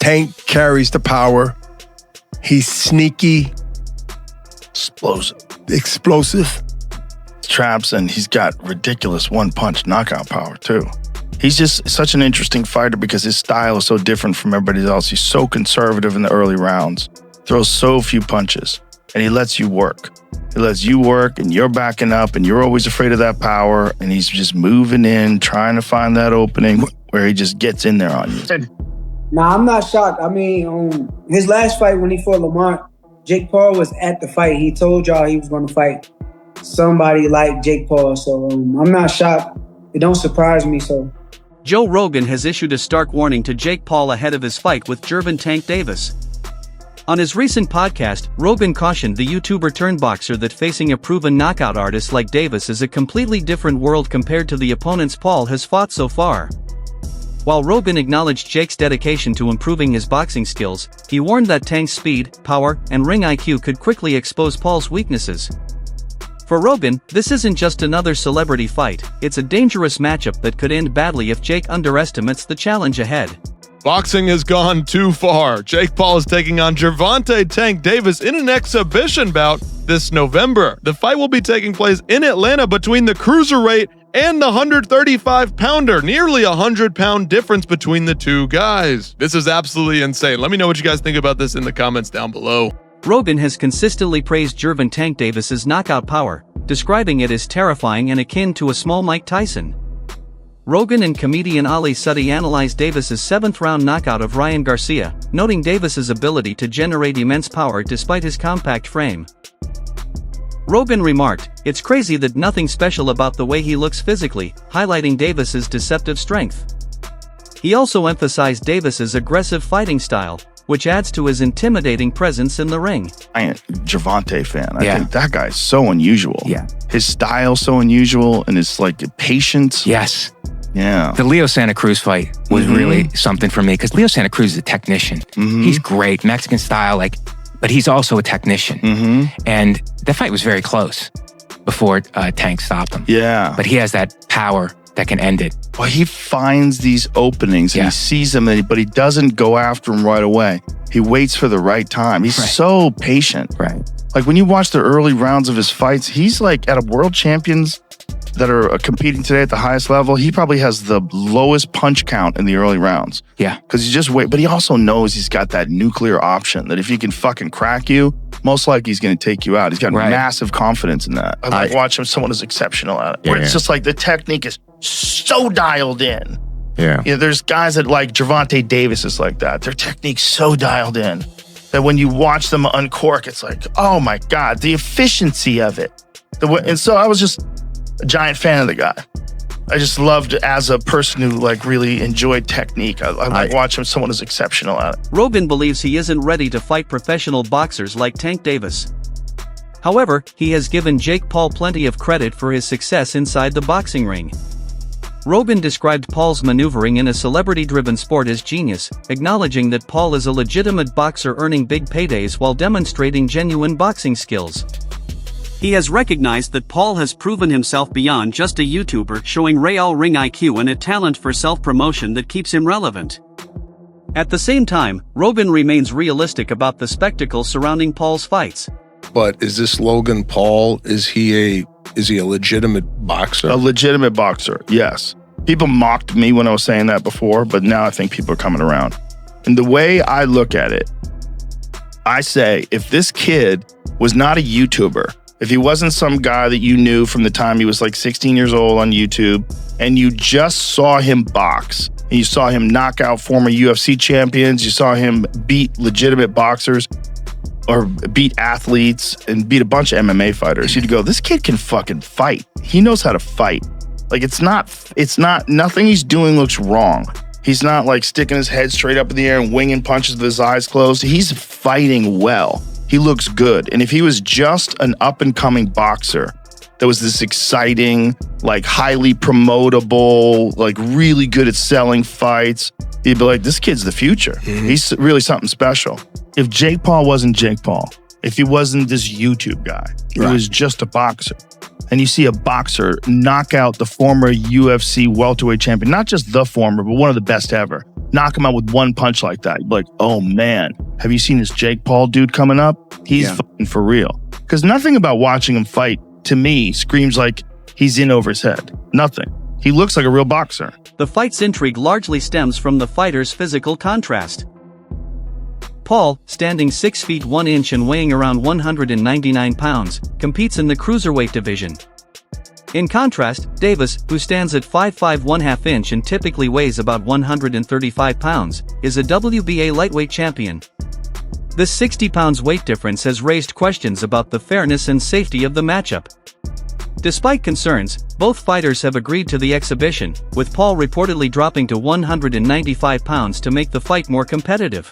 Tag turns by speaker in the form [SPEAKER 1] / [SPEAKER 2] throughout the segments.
[SPEAKER 1] Tank carries the power. He's sneaky. Explosive.
[SPEAKER 2] Traps, and he's got ridiculous one-punch knockout power, too. He's just such an interesting fighter because his style is so different from everybody else. He's so conservative in the early rounds, throws so few punches, and he lets you work. He lets you work, and you're backing up, and you're always afraid of that power, and he's just moving in, trying to find that opening where he just gets in there on you.
[SPEAKER 3] Nah, I'm not shocked. I mean, his last fight when he fought Lamont, Jake Paul was at the fight. He told y'all he was going to fight somebody like Jake Paul, so I'm not shocked. It don't surprise me, so.
[SPEAKER 4] Joe Rogan has issued a stark warning to Jake Paul ahead of his fight with Gervonta Davis. On his recent podcast, Rogan cautioned the YouTuber turned boxer that facing a proven knockout artist like Davis is a completely different world compared to the opponents Paul has fought so far. While Rogan acknowledged Jake's dedication to improving his boxing skills, he warned that Tank's speed, power, and ring IQ could quickly expose Paul's weaknesses. For Rogan, this isn't just another celebrity fight, it's a dangerous matchup that could end badly if Jake underestimates the challenge ahead.
[SPEAKER 5] Boxing has gone too far. Jake Paul is taking on Gervonta Tank Davis in an exhibition bout this November. The fight will be taking place in Atlanta between the cruiserweight and the 135-pounder, nearly 100-pound difference between the two guys. This is absolutely insane. Let me know what you guys think about this in the comments down below.
[SPEAKER 4] Rogan has consistently praised Gervonta Davis's knockout power, describing it as terrifying and akin to a small Mike Tyson. Rogan and comedian Ali Sudi analyzed Davis's 7th-round knockout of Ryan Garcia, noting Davis's ability to generate immense power despite his compact frame. Rogan remarked, "It's crazy that nothing special about the way he looks physically," highlighting Davis's deceptive strength. He also emphasized Davis's aggressive fighting style, which adds to his intimidating presence in the ring.
[SPEAKER 2] I am a Gervonta fan. I think that guy's so unusual. Yeah. His style's so unusual, and his patience.
[SPEAKER 6] Yes.
[SPEAKER 2] Yeah.
[SPEAKER 6] The Leo Santa Cruz fight was really something for me because Leo Santa Cruz is a technician. He's great, Mexican style, but he's also a technician. And that fight was very close before Tank stopped him.
[SPEAKER 2] Yeah.
[SPEAKER 6] But he has that power that can end it.
[SPEAKER 2] Well, he finds these openings and he sees them, but he doesn't go after them right away. He waits for the right time. He's so patient.
[SPEAKER 6] Right.
[SPEAKER 2] Like when you watch the early rounds of his fights, he's like at a world champions that are competing today at the highest level. He probably has the lowest punch count in the early rounds.
[SPEAKER 6] Yeah.
[SPEAKER 2] Because he just wait, but he also knows he's got that nuclear option that if he can fucking crack you, most likely he's going to take you out. He's got massive confidence in that. I like watching someone who's exceptional at it. Where it's just like the technique is so dialed in.
[SPEAKER 1] Yeah.
[SPEAKER 2] There's guys that like Gervonta Davis is like that. Their technique's so dialed in that when you watch them uncork, it's like, oh my God, the efficiency of it. And so I was just a giant fan of the guy. I just loved as a person who really enjoyed technique. I like watching someone who's exceptional at it.
[SPEAKER 4] Rogan believes he isn't ready to fight professional boxers like Tank Davis. However, he has given Jake Paul plenty of credit for his success inside the boxing ring. Rogan described Paul's maneuvering in a celebrity-driven sport as genius, acknowledging that Paul is a legitimate boxer earning big paydays while demonstrating genuine boxing skills. He has recognized that Paul has proven himself beyond just a YouTuber, showing real ring IQ and a talent for self-promotion that keeps him relevant. At the same time, Rogan remains realistic about the spectacle surrounding Paul's fights.
[SPEAKER 1] But is this Logan Paul, is he a legitimate boxer?
[SPEAKER 2] A legitimate boxer, yes. People mocked me when I was saying that before, but now I think people are coming around. And the way I look at it, I say, if this kid was not a YouTuber, if he wasn't some guy that you knew from the time he was 16 years old on YouTube, and you just saw him box, and you saw him knock out former UFC champions, you saw him beat legitimate boxers, or beat athletes, and beat a bunch of MMA fighters, you'd go, this kid can fucking fight. He knows how to fight. Nothing he's doing looks wrong. He's not sticking his head straight up in the air and winging punches with his eyes closed. He's fighting well. He looks good. And if he was just an up-and-coming boxer that was this exciting, highly promotable, really good at selling fights, you'd be like, this kid's the future. He's really something special. If Jake Paul wasn't Jake Paul, if he wasn't this YouTube guy, he was just a boxer, and you see a boxer knock out the former UFC welterweight champion, not just the former, but one of the best ever, knock him out with one punch like that. You'd be like, oh man, have you seen this Jake Paul dude coming up? He's fucking for real. Because nothing about watching him fight, to me, screams like he's in over his head. Nothing. He looks like a real boxer.
[SPEAKER 4] The fight's intrigue largely stems from the fighter's physical contrast. Paul, standing 6 feet 1 inch and weighing around 199 pounds, competes in the cruiserweight division. In contrast, Davis, who stands at 5'5" 1/2 inch and typically weighs about 135 pounds, is a WBA lightweight champion. This 60 pounds weight difference has raised questions about the fairness and safety of the matchup. Despite concerns, both fighters have agreed to the exhibition, with Paul reportedly dropping to 195 pounds to make the fight more competitive.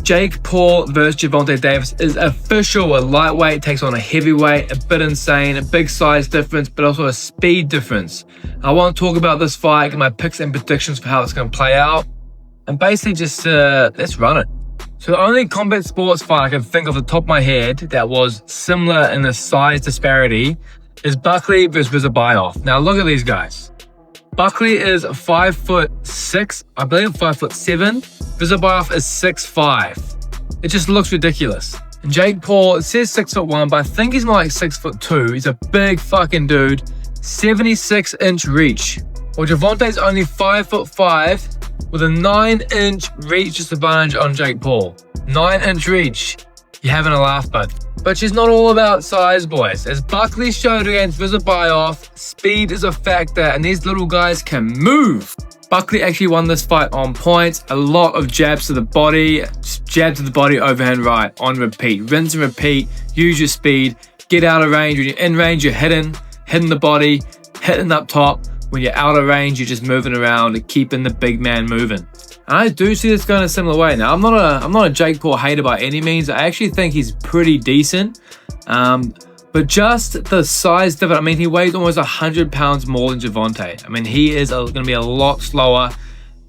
[SPEAKER 7] Jake Paul versus Gervonta Davis is official. A lightweight takes on a heavyweight, a bit insane, a big size difference, but also a speed difference. I want to talk about this fight, my picks and predictions for how it's going to play out, and basically just let's run it. So the only combat sports fight I can think of off the top of my head that was similar in the size disparity is Buckley versus Visabayev. Now look at these guys. Buckley is 5'6", I believe 5'7". Visabayev is 6'5". It just looks ridiculous. And Jake Paul, it says 6'1", but I think he's more like 6'2". He's a big fucking dude. 76-inch reach. Well, Gervonta's only 5'5", with a 9-inch reach disadvantage on Jake Paul. 9-inch reach. You're having a laugh, bud. But she's not all about size, boys. As Buckley showed against Visabayev, speed is a factor, and these little guys can move. Buckley actually won this fight on points. A lot of jabs to the body, jab to the body, overhand right, on repeat. Rinse and repeat, use your speed, get out of range. When you're in range, you're hitting the body, hitting up top. When you're out of range, you're just moving around, keeping the big man moving. And I do see this going a similar way. Now, I'm not a Jake Paul hater by any means. I actually think he's pretty decent. But just the size difference, I mean, he weighs almost 100 pounds more than Gervonta. I mean, he is going to be a lot slower.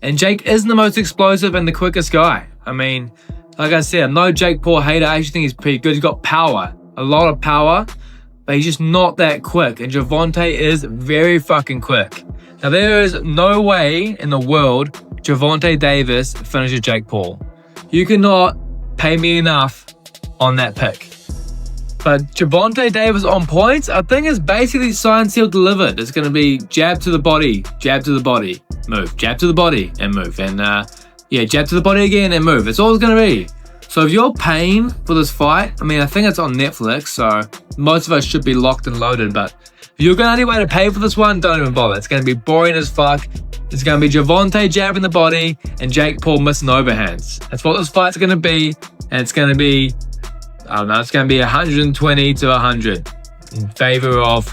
[SPEAKER 7] And Jake isn't the most explosive and the quickest guy. I mean, like I said, I'm no Jake Paul hater. I actually think he's pretty good. He's got power, a lot of power, but he's just not that quick. And Gervonta is very fucking quick. Now, there is no way in the world Gervonta Davis finishes Jake Paul. You cannot pay me enough on that pick. But Gervonta Davis on points, I think is basically signed, sealed, delivered. It's going to be jab to the body, move, jab to the body and move. And jab to the body again and move. That's all it's going to be. So if you're paying for this fight, I mean, I think it's on Netflix, so most of us should be locked and loaded. But if you're going to any way to pay for this one, don't even bother. It's going to be boring as fuck. It's going to be Gervonta jabbing the body and Jake Paul missing overhands. That's what this fight's going to be. And it's going to be, I don't know, it's going to be 120 to 100 in favor of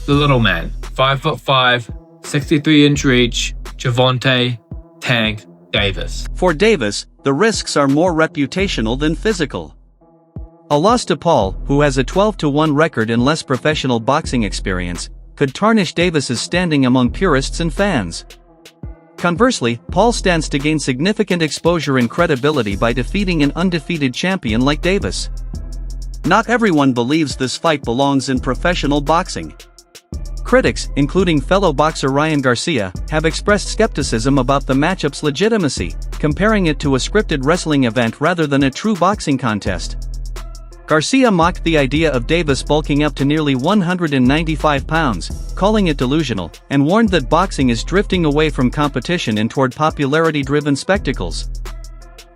[SPEAKER 7] the little man. 5'5", 63-inch reach, Gervonta Tank Davis.
[SPEAKER 4] For Davis, the risks are more reputational than physical. A loss to Paul, who has a 12-1 record and less professional boxing experience, could tarnish Davis's standing among purists and fans. Conversely, Paul stands to gain significant exposure and credibility by defeating an undefeated champion like Davis. Not everyone believes this fight belongs in professional boxing. Critics, including fellow boxer Ryan Garcia, have expressed skepticism about the matchup's legitimacy, comparing it to a scripted wrestling event rather than a true boxing contest. Garcia mocked the idea of Davis bulking up to nearly 195 pounds, calling it delusional, and warned that boxing is drifting away from competition and toward popularity-driven spectacles.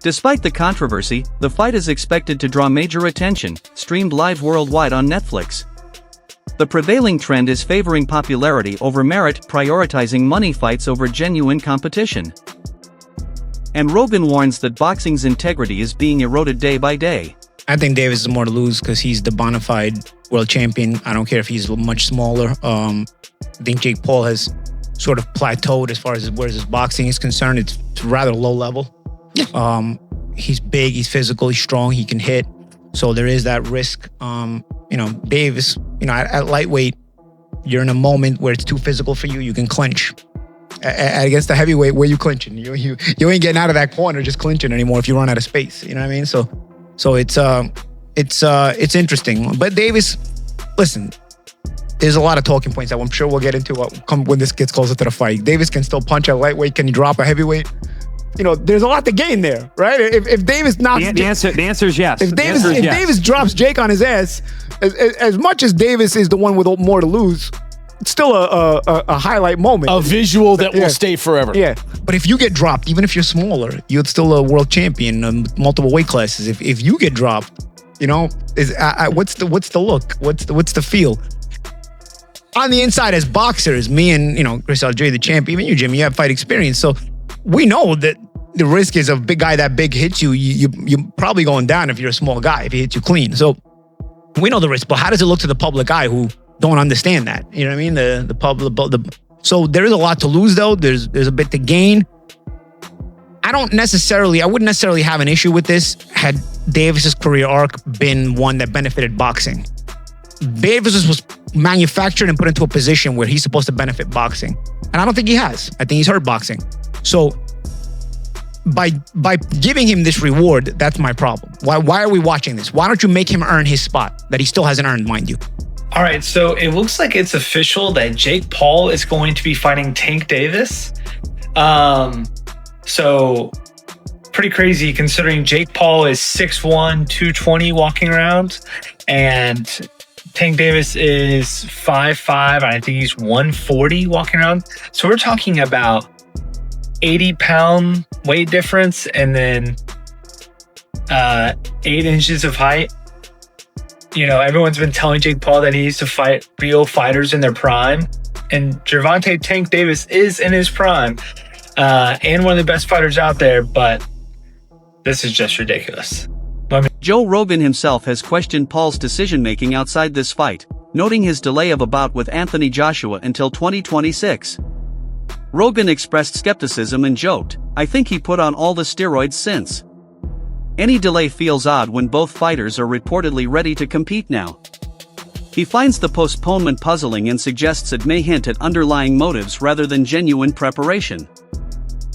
[SPEAKER 4] Despite the controversy, the fight is expected to draw major attention, streamed live worldwide on Netflix. The prevailing trend is favoring popularity over merit, prioritizing money fights over genuine competition. And Rogan warns that boxing's integrity is being eroded day by day.
[SPEAKER 8] I think Davis is more to lose because he's the bona fide world champion. I don't care if he's much smaller. I think Jake Paul has sort of plateaued as far as where his boxing is concerned. It's rather low level. Yeah. He's big, he's physical, he's strong, he can hit. So there is that risk. Davis, at lightweight, you're in a moment where it's too physical for you. You can clinch. Against the heavyweight, where you clinching? You ain't getting out of that corner just clinching anymore if you run out of space. You know what I mean? So it's interesting. But Davis, listen, there's a lot of talking points that I'm sure we'll get into when this gets closer to the fight. Davis can still punch at lightweight. Can he drop a heavyweight? there's a lot to gain there, right? If Davis knocks
[SPEAKER 9] the answer is yes.
[SPEAKER 8] If Davis drops Jake on his ass, as much as Davis is the one with more to lose, it's still a highlight moment.
[SPEAKER 10] A visual that will stay forever.
[SPEAKER 8] Yeah. But if you get dropped, even if you're smaller, you're still a world champion, multiple weight classes. If you get dropped, what's the look? What's the feel? On the inside, as boxers, me and Chris Algieri, the champ, even you, Jim, you have fight experience, so we know that the risk is a big guy that big hits you. You're probably going down if you're a small guy if he hits you clean. So we know the risk, but how does it look to the public eye who don't understand that? You know what I mean? The public. So there is a lot to lose, though. There's a bit to gain. I wouldn't necessarily have an issue with this had Davis's career arc been one that benefited boxing. Davis was manufactured and put into a position where he's supposed to benefit boxing. And I don't think he has. I think he's hurt boxing. So by giving him this reward, that's my problem. Why are we watching this? Why don't you make him earn his spot that he still hasn't earned, mind you?
[SPEAKER 11] All right, so it looks like it's official that Jake Paul is going to be fighting Tank Davis. So pretty crazy considering Jake Paul is 6'1", 220 walking around, and Tank Davis is 5'5", and I think he's 140 walking around. So we're talking about 80-pound weight difference and then 8 inches of height. Everyone's been telling Jake Paul that he needs to fight real fighters in their prime. And Gervonta Tank Davis is in his prime and one of the best fighters out there, but this is just ridiculous.
[SPEAKER 4] Joe Rogan himself has questioned Paul's decision-making outside this fight, noting his delay of a bout with Anthony Joshua until 2026. Rogan expressed skepticism and joked, "I think he put on all the steroids since. Any delay feels odd when both fighters are reportedly ready to compete now." He finds the postponement puzzling and suggests it may hint at underlying motives rather than genuine preparation.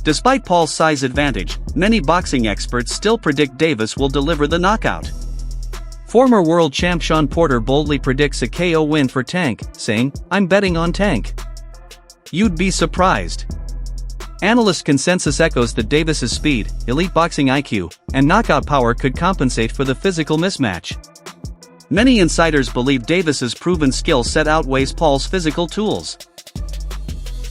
[SPEAKER 4] Despite Paul's size advantage, many boxing experts still predict Davis will deliver the knockout. Former world champ Sean Porter boldly predicts a KO win for Tank, saying, "I'm betting on Tank." You'd be surprised. Analyst consensus echoes that Davis's speed, elite boxing IQ, and knockout power could compensate for the physical mismatch. Many insiders believe Davis's proven skill set outweighs Paul's physical tools.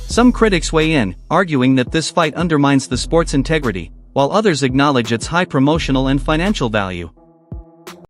[SPEAKER 4] Some critics weigh in, arguing that this fight undermines the sport's integrity, while others acknowledge its high promotional and financial value.